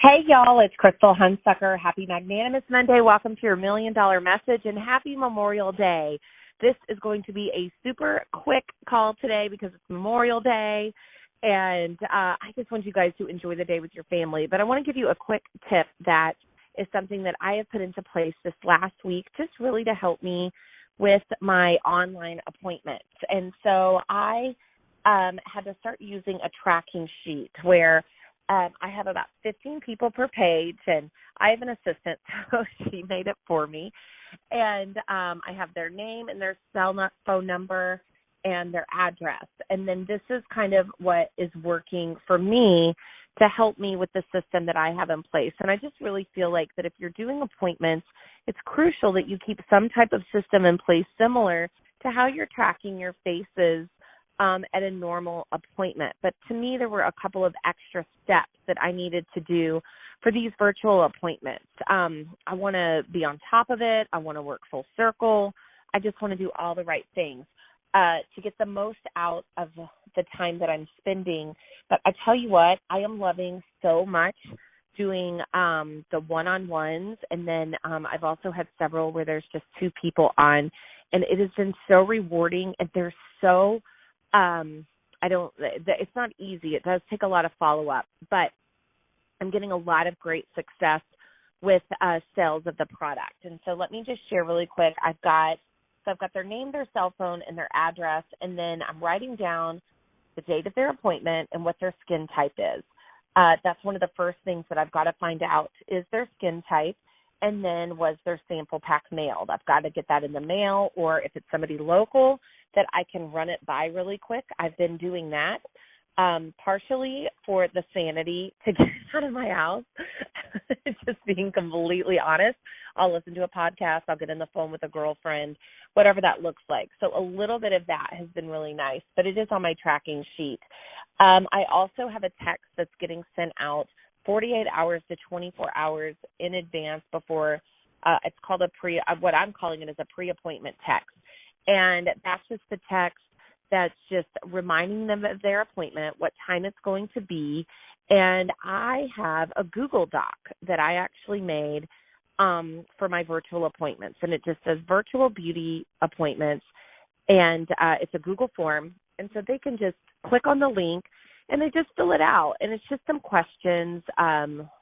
Hey, y'all, it's Krystal Hunsucker. Happy Magnanimous Monday. Welcome to your $1 Million Message, and happy Memorial Day. This is going to be a super quick call today because it's Memorial Day, and I just want you guys to enjoy the day with your family. But I want to give you a quick tip that is something that I have put into place this last week just really to help me with my online appointments. And so I had to start using a tracking sheet where I have about 15 people per page, and I have an assistant, so she made it for me. And I have their name and their phone number and their address. And then this is kind of what is working for me to help me with the system that I have in place. And I just really feel like that if you're doing appointments, it's crucial that you keep some type of system in place similar to how you're tracking your faces at a normal appointment. But to me, there were a couple of extra steps that I needed to do for these virtual appointments. I want to be on top of it. I want to work full circle. I just want to do all the right things to get the most out of the time that I'm spending. But I tell you what, I am loving so much doing the one-on-ones, and then I've also had several where there's just two people on, and it has been so rewarding, and they're so it's not easy. It does take a lot of follow-up, but I'm getting a lot of great success with sales of the product. And so let me just share really quick. I've got their name, their cell phone, and their address, and then I'm writing down the date of their appointment and what their skin type is. That's one of the first things that I've got to find out is their skin type, and then was their sample pack mailed. I've got to get that in the mail, or if it's somebody local that I can run it by really quick. I've been doing that partially for the sanity to get out of my house, just being completely honest. I'll listen to a podcast. I'll get on the phone with a girlfriend, whatever that looks like. So a little bit of that has been really nice, but it is on my tracking sheet. I also have a text that's getting sent out 48 hours to 24 hours in advance before it's called what I'm calling it is a pre-appointment text. And that's just the text that's just reminding them of their appointment, what time it's going to be. And I have a Google Doc that I actually made for my virtual appointments. And it just says virtual beauty appointments. And it's a Google form. And so they can just click on the link and they just fill it out. And it's just some questions,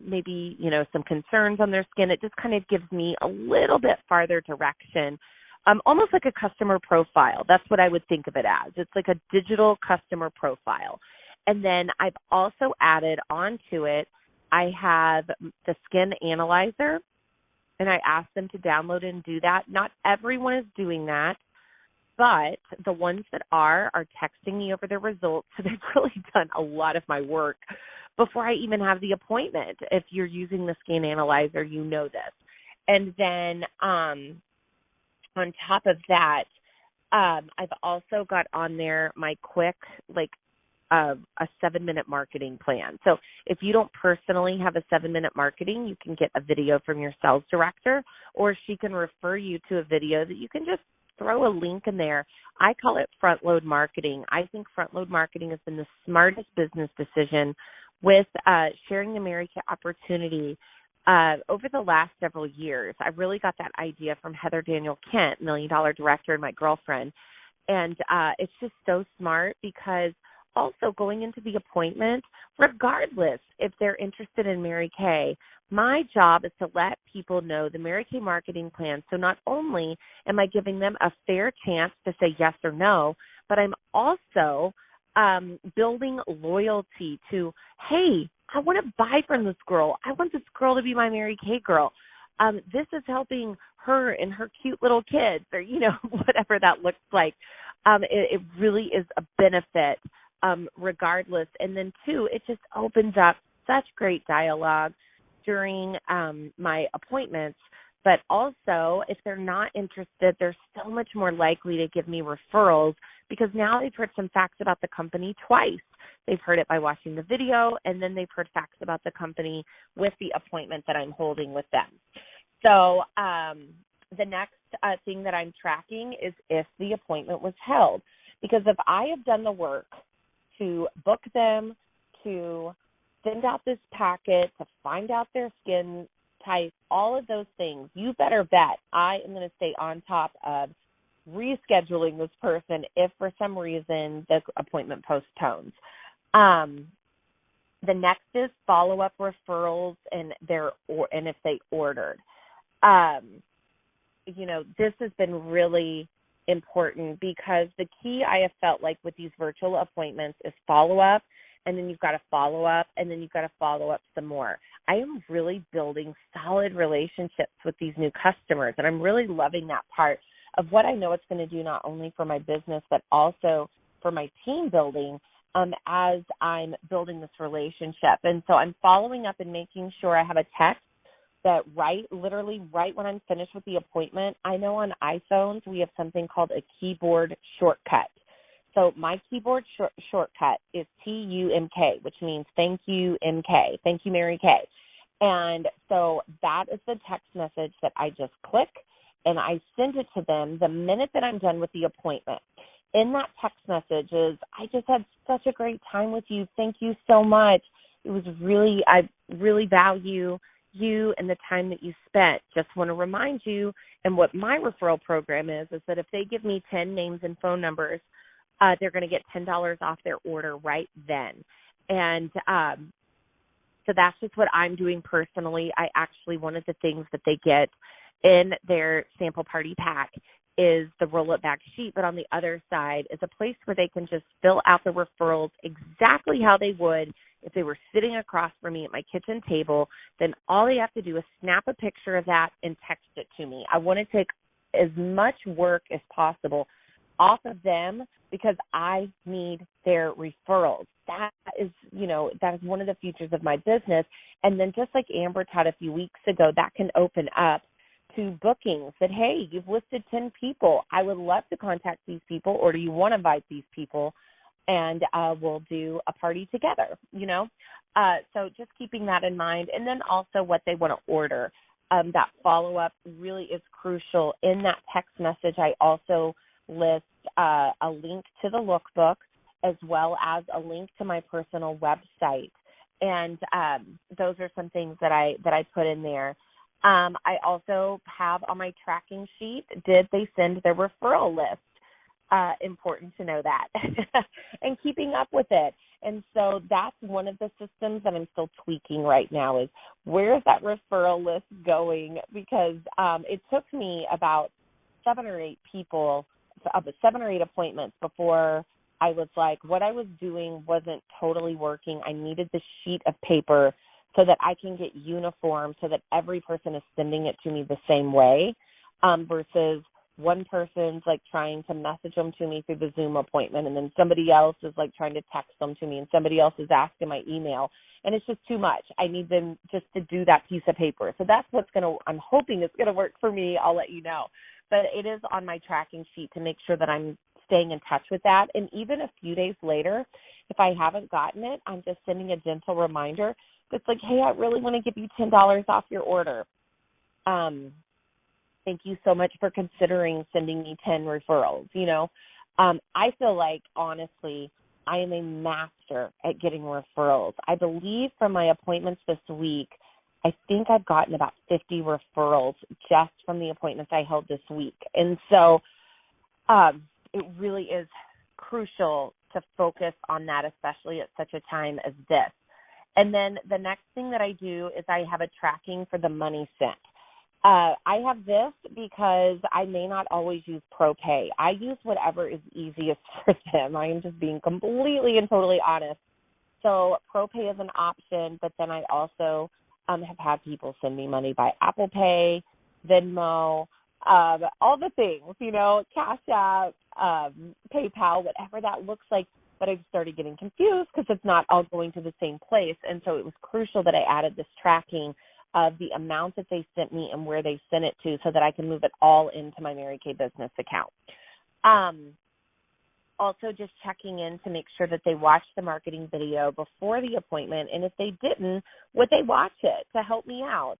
maybe, some concerns on their skin. It just kind of gives me a little bit farther direction. Almost like a customer profile. That's what I would think of it as. It's like a digital customer profile. And then I've also added onto it, I have the skin analyzer, and I asked them to download and do that. Not everyone is doing that, but the ones that are texting me over their results. So they've really done a lot of my work before I even have the appointment. If you're using the skin analyzer, you know this. And then on top of that, I've also got on there my quick, a 7-minute marketing plan. So if you don't personally have a 7-minute marketing, you can get a video from your sales director, or she can refer you to a video that you can just throw a link in there. I call it front load marketing. I think front load marketing has been the smartest business decision with sharing the Mary Kay opportunity. Over the last several years, I really got that idea from Heather Daniel Kent, $1 Million Director, and my girlfriend. And it's just so smart because also going into the appointment, regardless if they're interested in Mary Kay, my job is to let people know the Mary Kay marketing plan. So not only am I giving them a fair chance to say yes or no, but I'm also building loyalty to, hey, I want to buy from this girl. I want this girl to be my Mary Kay girl. This is helping her and her cute little kids, or, whatever that looks like. It really is a benefit regardless. And then, two, it just opens up such great dialogue during my appointments. But also, if they're not interested, they're so much more likely to give me referrals because now they've heard some facts about the company twice. They've heard it by watching the video, and then they've heard facts about the company with the appointment that I'm holding with them. So the next thing that I'm tracking is if the appointment was held. Because if I have done the work to book them, to send out this packet to find out their skin type, all of those things, you better bet I am going to stay on top of rescheduling this person if for some reason the appointment postpones. The next is follow-up referrals and if they ordered. This has been really important because the key I have felt like with these virtual appointments is follow-up, and then you've got to follow up, and then you've got to follow up some more. I am really building solid relationships with these new customers, and I'm really loving that part of what I know it's going to do not only for my business but also for my team building as I'm building this relationship. And so I'm following up and making sure I have a text that literally right when I'm finished with the appointment. I know on iPhones we have something called a keyboard shortcut. So my keyboard shortcut is TUMK, which means thank you, MK. Thank you, Mary Kay. And so that is the text message that I just click, and I send it to them the minute that I'm done with the appointment. In that text message is, I just had such a great time with you. Thank you so much. I really value you and the time that you spent. Just want to remind you, and what my referral program is that if they give me 10 names and phone numbers, they're going to get $10 off their order right then. And so that's just what I'm doing personally. One of the things that they get in their sample party pack is the roll-up bag sheet, but on the other side is a place where they can just fill out the referrals exactly how they would if they were sitting across from me at my kitchen table. Then all they have to do is snap a picture of that and text it to me. I want to take as much work as possible off of them because I need their referrals. That is one of the features of my business. And then just like Amber taught a few weeks ago, that can open up to bookings that, hey, you've listed 10 people. I would love to contact these people, or do you want to invite these people? And we'll do a party together, So just keeping that in mind. And then also what they want to order. That follow-up really is crucial. In that text message, I also list a link to the lookbook as well as a link to my personal website. And those are some things that I put in there. I also have on my tracking sheet, did they send their referral list? Important to know that and keeping up with it. And so that's one of the systems that I'm still tweaking right now is where is that referral list going? Because it took me about 7 or 8 appointments before I was like, what I was doing wasn't totally working. I needed the sheet of paper so that I can get uniform so that every person is sending it to me the same way versus one person's like trying to message them to me through the Zoom appointment, and then somebody else is like trying to text them to me, and somebody else is asking my email, and it's just too much. I need them just to do that piece of paper. So that's I'm hoping it's going to work for me. I'll let you know. But it is on my tracking sheet to make sure that I'm staying in touch with that. And even a few days later, if I haven't gotten it, I'm just sending a gentle reminder that's like, hey, I really want to give you $10 off your order. Thank you so much for considering sending me 10 referrals. I feel like, honestly, I am a master at getting referrals. I believe from my appointments this week, I think I've gotten about 50 referrals just from the appointments I held this week. And so it really is crucial to focus on that, especially at such a time as this. And then the next thing that I do is I have a tracking for the money sent. I have this because I may not always use ProPay. I use whatever is easiest for them. I am just being completely and totally honest. So ProPay is an option, but then I also have had people send me money by Apple Pay, Venmo, all the things, Cash App, PayPal, whatever that looks like. But I've started getting confused because it's not all going to the same place. And so it was crucial that I added this tracking of the amount that they sent me and where they sent it to so that I can move it all into my Mary Kay business account. Also just checking in to make sure that they watched the marketing video before the appointment. And if they didn't, would they watch it to help me out?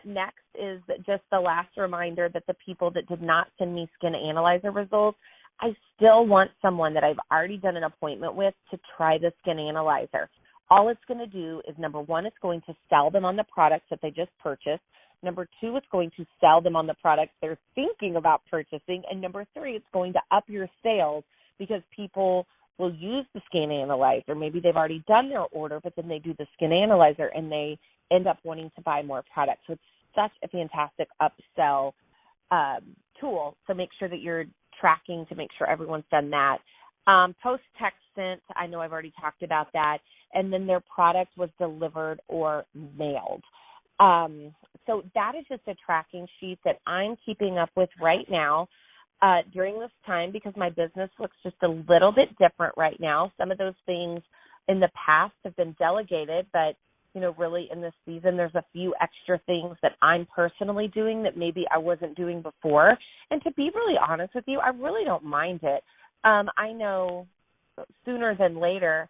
Next is just the last reminder that the people that did not send me skin analyzer results, I still want someone that I've already done an appointment with to try the skin analyzer. all it's going to do is, number one, it's going to sell them on the products that they just purchased. Number two, it's going to sell them on the products they're thinking about purchasing. And number three, it's going to up your sales because people will use the skin analyzer. Maybe they've already done their order, but then they do the skin analyzer and they end up wanting to buy more products. So it's such a fantastic upsell tool. So make sure that you're tracking to make sure everyone's done that. Post-text sent, I know I've already talked about that. And then their product was delivered or mailed. So that is just a tracking sheet that I'm keeping up with right now during this time because my business looks just a little bit different right now. Some of those things in the past have been delegated, but, you know, really in this season there's a few extra things that I'm personally doing that maybe I wasn't doing before. And to be really honest with you, I really don't mind it. I know sooner than later,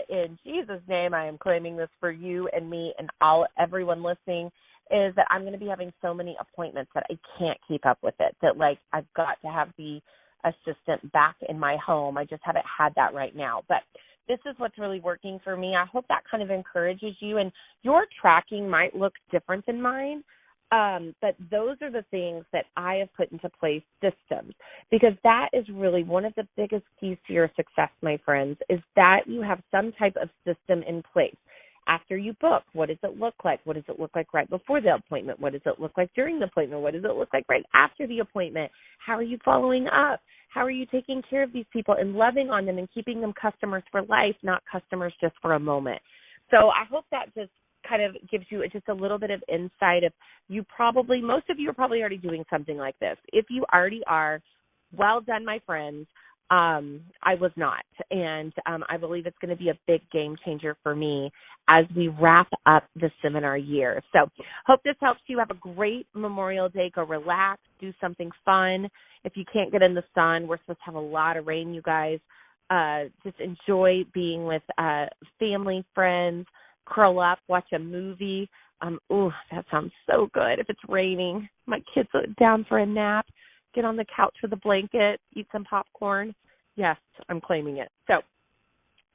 in Jesus' name, I am claiming this for you and me and everyone listening, is that I'm going to be having so many appointments that I can't keep up with it, that like I've got to have the assistant back in my home. I just haven't had that right now. But this is what's really working for me. I hope that kind of encourages you. And your tracking might look different than mine, but those are the things that I have put into place, systems, because that is really one of the biggest keys to your success, my friends, is that you have some type of system in place. After you book, what does it look like? What does it look like right before the appointment? What does it look like during the appointment? What does it look like right after the appointment? How are you following up? How are you taking care of these people and loving on them and keeping them customers for life, not customers just for a moment? So I hope that just kind of gives you just a little bit of insight. Most of you are probably already doing something like this. If you already are, well done, my friends. I was not. And I believe it's going to be a big game changer for me as we wrap up the seminar year. So hope this helps you. Have a great Memorial Day. Go relax. Do something fun. If you can't get in the sun, we're supposed to have a lot of rain, you guys. Just enjoy being with family, friends. Curl up, watch a movie. That sounds so good. If it's raining, my kids are down for a nap. Get on the couch with a blanket, eat some popcorn. Yes, I'm claiming it. So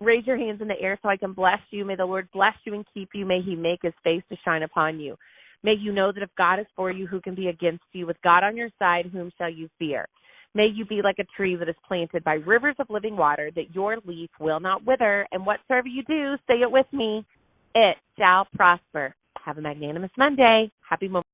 raise your hands in the air so I can bless you. May the Lord bless you and keep you. May he make his face to shine upon you. May you know that if God is for you, who can be against you? With God on your side, whom shall you fear? May you be like a tree that is planted by rivers of living water, that your leaf will not wither. And whatsoever you do, say it with me, it shall prosper. Have a magnanimous Monday. Happy